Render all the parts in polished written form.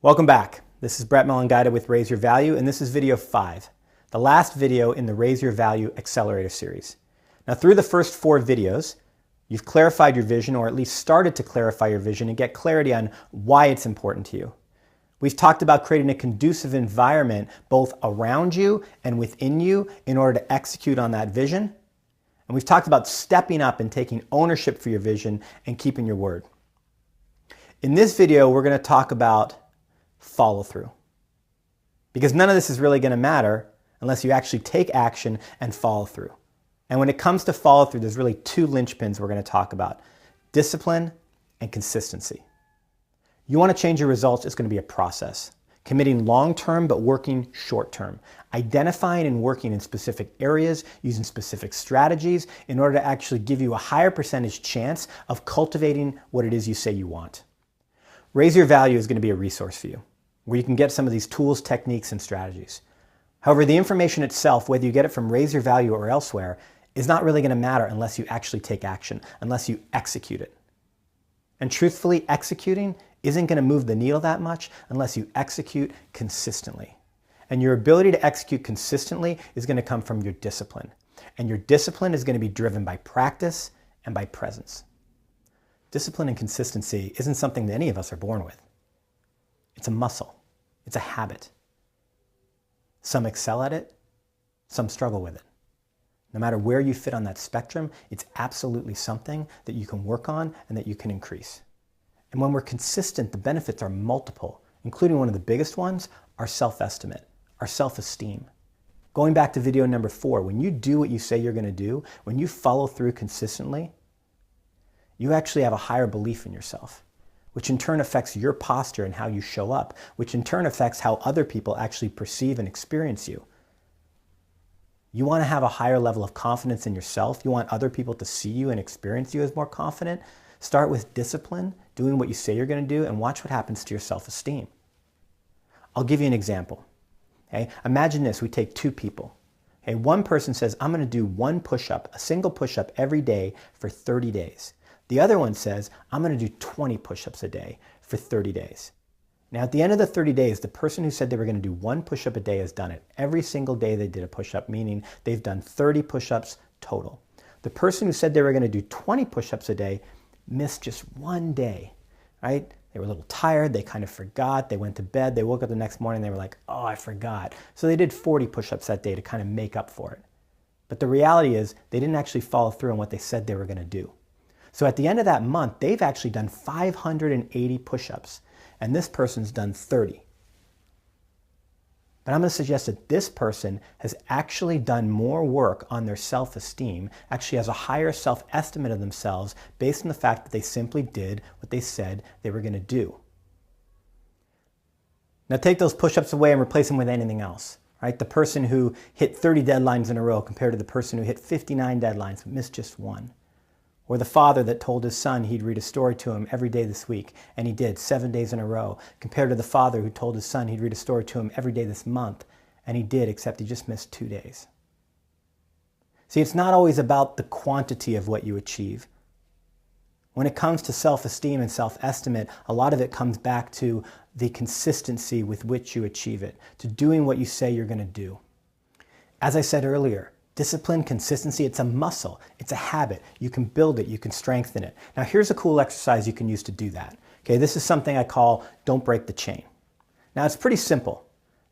Welcome back. This is Brett Gajda with Raise Your Value, and this is video 5, the last video in the Raise Your Value Accelerator series. Now, through the first 4 videos, you've clarified your vision, or at least started to clarify your vision and get clarity on why it's important to you. We've talked about creating a conducive environment both around you and within you in order to execute on that vision. And we've talked about stepping up and taking ownership for your vision and keeping your word. In this video, we're going to talk about follow through. Because none of this is really going to matter unless you actually take action and follow through. And when it comes to follow through, there's really 2 linchpins we're going to talk about: discipline and consistency. You want to change your results, it's going to be a process. Committing long-term but working short-term. Identifying and working in specific areas, using specific strategies in order to actually give you a higher percentage chance of cultivating what it is you say you want. Raise Your Value is going to be a resource for you, where you can get some of these tools, techniques, and strategies. However, the information itself, whether you get it from Raise Your Value or elsewhere, is not really going to matter unless you actually take action, unless you execute it. And truthfully, executing isn't going to move the needle that much unless you execute consistently. And your ability to execute consistently is going to come from your discipline. And your discipline is going to be driven by practice and by presence. Discipline and consistency isn't something that any of us are born with. It's a muscle. It's a habit. Some excel at it, some struggle with it. No matter where you fit on that spectrum, it's absolutely something that you can work on and that you can increase. And when we're consistent, the benefits are multiple, including one of the biggest ones, our self-estimate, our self-esteem. Going back to video number 4, when you do what you say you're going to do, when you follow through consistently, you actually have a higher belief in yourself, which in turn affects your posture and how you show up, which in turn affects how other people actually perceive and experience you. You want to have a higher level of confidence in yourself. You want other people to see you and experience you as more confident. Start with discipline, doing what you say you're going to do, and watch what happens to your self-esteem. I'll give you an example. Okay? Imagine this, we take 2 people. Okay? One person says, I'm going to do 1 push-up, a single push-up every day for 30 days. The other one says, I'm going to do 20 push-ups a day for 30 days. Now, at the end of the 30 days, the person who said they were going to do 1 push-up a day has done it. Every single day they did a push-up, meaning they've done 30 push-ups total. The person who said they were going to do 20 push-ups a day missed just 1 day, right? They were a little tired, they kind of forgot, they went to bed, they woke up the next morning, they were like, oh, I forgot. So they did 40 push-ups that day to kind of make up for it. But the reality is they didn't actually follow through on what they said they were going to do. So at the end of that month, they've actually done 580 push-ups, and this person's done 30. But I'm going to suggest that this person has actually done more work on their self-esteem, actually has a higher self-estimate of themselves based on the fact that they simply did what they said they were going to do. Now take those push-ups away and replace them with anything else. Right? The person who hit 30 deadlines in a row compared to the person who hit 59 deadlines but missed just 1. Or the father that told his son he'd read a story to him every day this week, and he did 7 days in a row, compared to the father who told his son he'd read a story to him every day this month, and he did, except he just missed 2 days. See, it's not always about the quantity of what you achieve. When it comes to self-esteem and self-estimate, a lot of it comes back to the consistency with which you achieve it, to doing what you say you're going to do. As I said earlier, discipline, consistency, it's a muscle. It's a habit. You can build it. You can strengthen it. Now, here's a cool exercise you can use to do that. Okay, this is something I call don't break the chain. Now, it's pretty simple,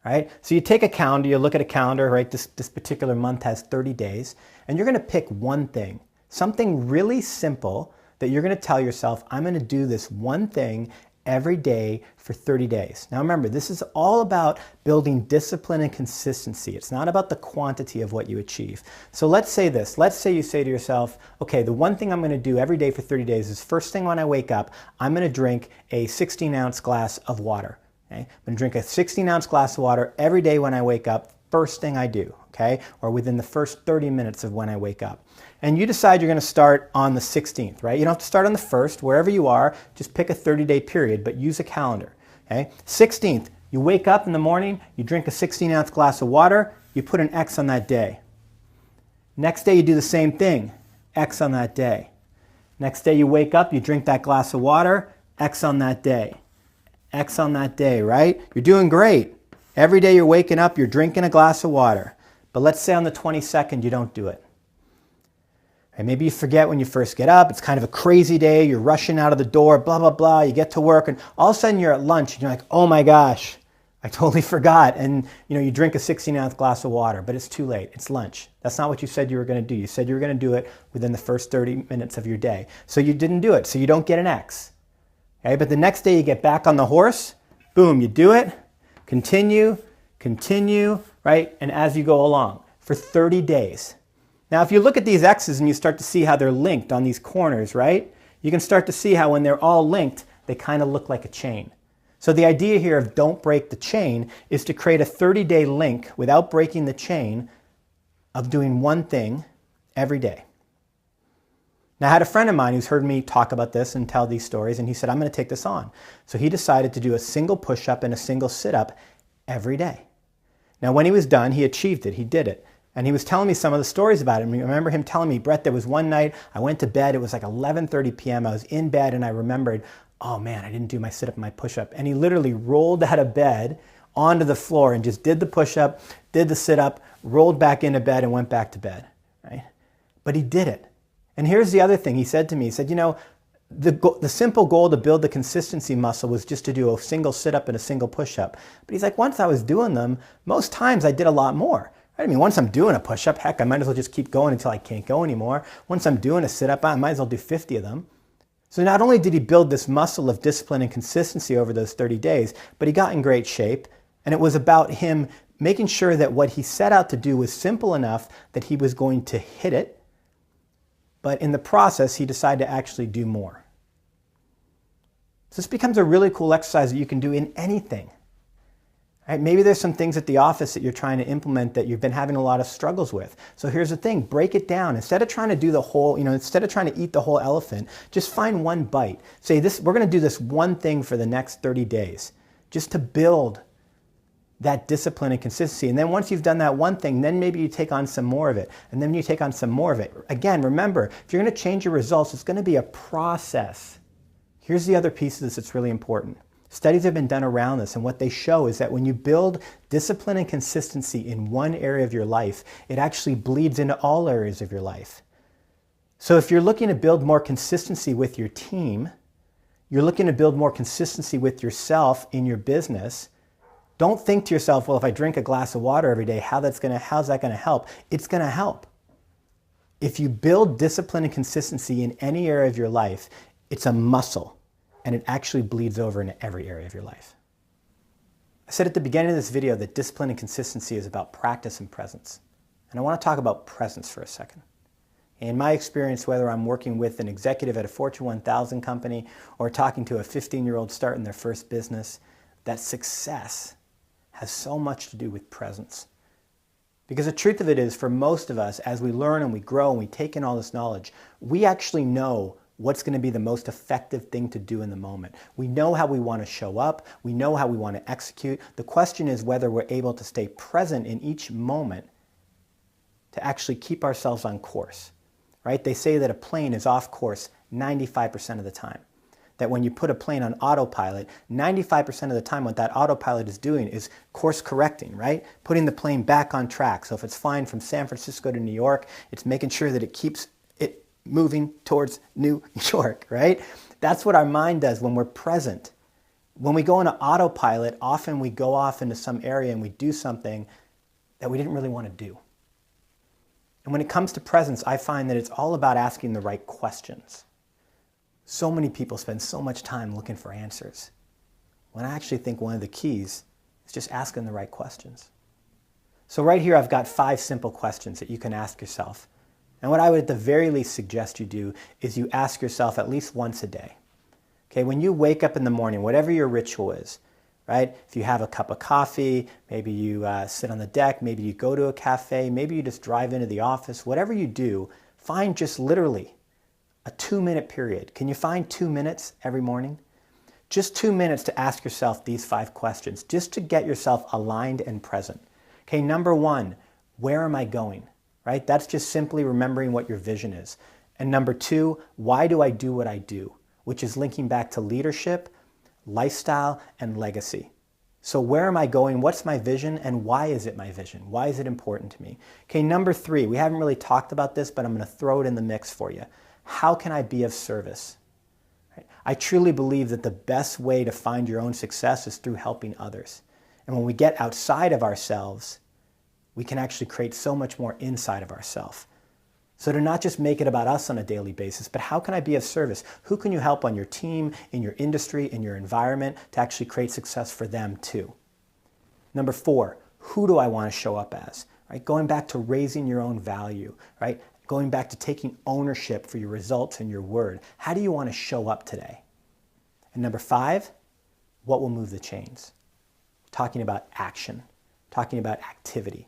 right? So you take a calendar, you look at a calendar, right? This particular month has 30 days, and you're going to pick one thing, something really simple that you're going to tell yourself, I'm going to do this one thing every day for 30 days. Now remember, this is all about building discipline and consistency. It's not about the quantity of what you achieve. So let's say this. Let's say you say to yourself, okay, the one thing I'm going to do every day for 30 days is first thing when I wake up, I'm going to drink a 16-ounce glass of water. Okay? I'm going to drink a 16-ounce glass of water every day when I wake up, first thing I do, okay? Or within the first 30 minutes of when I wake up. And you decide you're going to start on the 16th, right? You don't have to start on the 1st, wherever you are, just pick a 30-day period, but use a calendar, okay? 16th, you wake up in the morning, you drink a 16-ounce glass of water, you put an X on that day. Next day you do the same thing, X on that day. Next day you wake up, you drink that glass of water, X on that day. X on that day, right? You're doing great. Every day you're waking up, you're drinking a glass of water. But let's say on the 22nd you don't do it. And maybe you forget when you first get up. It's kind of a crazy day. You're rushing out of the door, blah, blah, blah. You get to work and all of a sudden you're at lunch and you're like, oh my gosh, I totally forgot. And you drink a 16-ounce glass of water, but it's too late. It's lunch. That's not what you said you were going to do. You said you were going to do it within the first 30 minutes of your day. So you didn't do it. So you don't get an X. Okay? But the next day you get back on the horse. Boom, you do it. Continue, right? And as you go along for 30 days. Now, if you look at these X's and you start to see how they're linked on these corners, right? You can start to see how when they're all linked, they kind of look like a chain. So the idea here of don't break the chain is to create a 30-day link without breaking the chain of doing one thing every day. Now, I had a friend of mine who's heard me talk about this and tell these stories, and he said, I'm going to take this on. So he decided to do a single push-up and a single sit-up every day. Now, when he was done, he achieved it. He did it. And he was telling me some of the stories about it. And I remember him telling me, Brett, there was one night I went to bed. It was like 11:30 p.m. I was in bed and I remembered, oh man, I didn't do my sit-up and my push-up. And he literally rolled out of bed onto the floor and just did the push-up, did the sit-up, rolled back into bed and went back to bed, right? But he did it. And here's the other thing he said to me. He said, the simple goal to build the consistency muscle was just to do a single sit-up and a single push-up. But he's like, once I was doing them, most times I did a lot more. I mean, once I'm doing a push-up, heck, I might as well just keep going until I can't go anymore. Once I'm doing a sit-up, I might as well do 50 of them. So not only did he build this muscle of discipline and consistency over those 30 days, but he got in great shape. And it was about him making sure that what he set out to do was simple enough that he was going to hit it. But in the process, he decided to actually do more. So this becomes a really cool exercise that you can do in anything. Right? Maybe there's some things at the office that you're trying to implement that you've been having a lot of struggles with. So here's the thing, break it down. Instead of trying to do the whole, instead of trying to eat the whole elephant, just find one bite. Say this, we're going to do this one thing for the next 30 days, just to build that discipline and consistency. And then once you've done that one thing, then maybe you take on some more of it. And then you take on some more of it. Again, remember, if you're going to change your results, it's going to be a process. Here's the other piece of this that's really important. Studies have been done around this, and what they show is that when you build discipline and consistency in one area of your life, it actually bleeds into all areas of your life. So if you're looking to build more consistency with your team, you're looking to build more consistency with yourself in your business, don't think to yourself, well, if I drink a glass of water every day, how's that going to help? It's going to help. If you build discipline and consistency in any area of your life, it's a muscle. And it actually bleeds over into every area of your life. I said at the beginning of this video that discipline and consistency is about practice and presence. And I want to talk about presence for a second. In my experience, whether I'm working with an executive at a Fortune 1000 company or talking to a 15-year-old starting their first business, that success has so much to do with presence. Because the truth of it is, for most of us, as we learn and we grow and we take in all this knowledge, we actually know what's going to be the most effective thing to do in the moment. We know how we want to show up. We know how we want to execute. The question is whether we're able to stay present in each moment to actually keep ourselves on course, right? They say that a plane is off course 95% of the time. That when you put a plane on autopilot, 95% of the time what that autopilot is doing is course correcting, right? Putting the plane back on track. So if it's flying from San Francisco to New York, it's making sure that it keeps it moving towards New York, right? That's what our mind does when we're present. When we go into autopilot, often we go off into some area and we do something that we didn't really want to do. And when it comes to presence, I find that it's all about asking the right questions. So many people spend so much time looking for answers, when I actually think one of the keys is just asking the right questions. So right here, I've got 5 simple questions that you can ask yourself. And what I would at the very least suggest you do is you ask yourself at least once a day. Okay, when you wake up in the morning, whatever your ritual is, right? If you have a cup of coffee, maybe you sit on the deck, maybe you go to a cafe, maybe you just drive into the office, whatever you do, find just literally a 2-minute period. Can you find 2 minutes every morning? Just 2 minutes to ask yourself these 5 questions, just to get yourself aligned and present. Okay, number 1, where am I going? Right? That's just simply remembering what your vision is. And number 2, why do I do what I do? Which is linking back to leadership, lifestyle, and legacy. So where am I going? What's my vision? And why is it my vision? Why is it important to me? Okay, number 3, we haven't really talked about this, but I'm going to throw it in the mix for you. How can I be of service? I truly believe that the best way to find your own success is through helping others. And when we get outside of ourselves, we can actually create so much more inside of ourselves. So to not just make it about us on a daily basis, but how can I be of service? Who can you help on your team, in your industry, in your environment to actually create success for them too? Number 4, who do I want to show up as? Right? Going back to raising your own value, right? Going back to taking ownership for your results and your word. How do you want to show up today? And number 5, what will move the chains? Talking about action, talking about activity.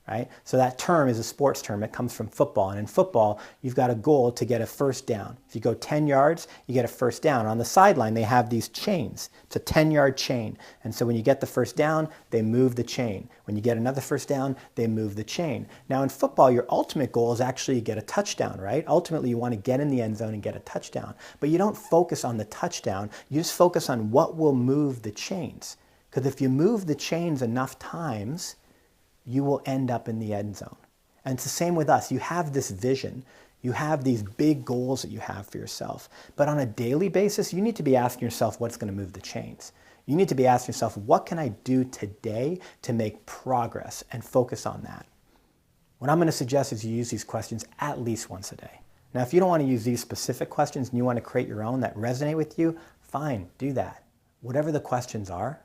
Right? So that term is a sports term. It comes from football. And in football, you've got a goal to get a first down. If you go 10 yards, you get a first down. On the sideline, they have these chains. It's a 10-yard chain. And so when you get the first down, they move the chain. When you get another first down, they move the chain. Now in football, your ultimate goal is actually to get a touchdown, right? Ultimately, you want to get in the end zone and get a touchdown. But you don't focus on the touchdown. You just focus on what will move the chains. Because if you move the chains enough times, you will end up in the end zone. And it's the same with us. You have this vision. You have these big goals that you have for yourself. But on a daily basis, you need to be asking yourself what's going to move the chains. You need to be asking yourself, what can I do today to make progress, and focus on that. What I'm going to suggest is you use these questions at least once a day. Now, if you don't want to use these specific questions and you want to create your own that resonate with you, fine, do that. Whatever the questions are,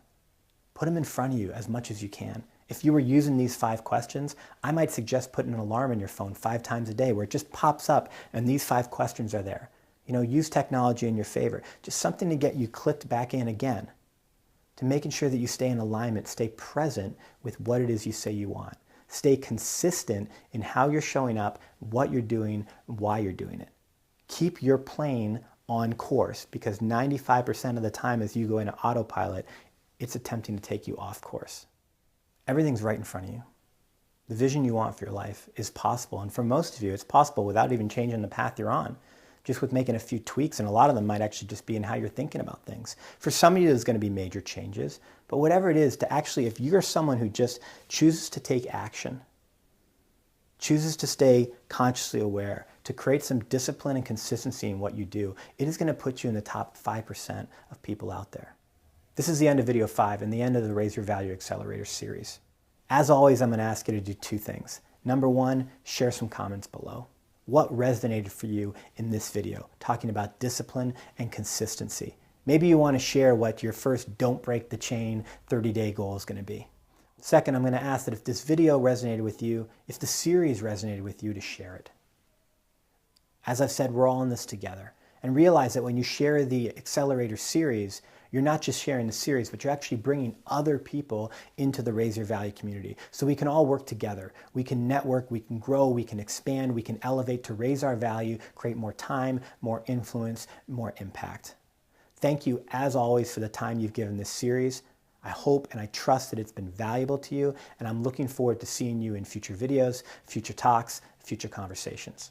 put them in front of you as much as you can. If you were using these 5 questions, I might suggest putting an alarm in your phone 5 times a day where it just pops up and these 5 questions are there. You know, use technology in your favor. Just something to get you clicked back in again, to making sure that you stay in alignment, stay present with what it is you say you want. Stay consistent in how you're showing up, what you're doing, why you're doing it. Keep your plane on course, because 95% of the time as you go into autopilot, it's attempting to take you off course. Everything's right in front of you. The vision you want for your life is possible. And for most of you, it's possible without even changing the path you're on, just with making a few tweaks. And a lot of them might actually just be in how you're thinking about things. For some of you, there's going to be major changes. But whatever it is, to actually, if you're someone who just chooses to take action, chooses to stay consciously aware, to create some discipline and consistency in what you do, it is going to put you in the top 5% of people out there. This is the end of video 5 and the end of the Raise Your Value Accelerator series. As always, I'm going to ask you to do 2 things. Number 1, share some comments below. What resonated for you in this video, talking about discipline and consistency? Maybe you want to share what your first don't break the chain 30-day goal is going to be. Second, I'm going to ask that if this video resonated with you, if the series resonated with you, to share it. As I've said, we're all in this together. And realize that when you share the Accelerator series, you're not just sharing the series, but you're actually bringing other people into the Raise Your Value community. So we can all work together. We can network, we can grow, we can expand, we can elevate to raise our value, create more time, more influence, more impact. Thank you, as always, for the time you've given this series. I hope and I trust that it's been valuable to you, and I'm looking forward to seeing you in future videos, future talks, future conversations.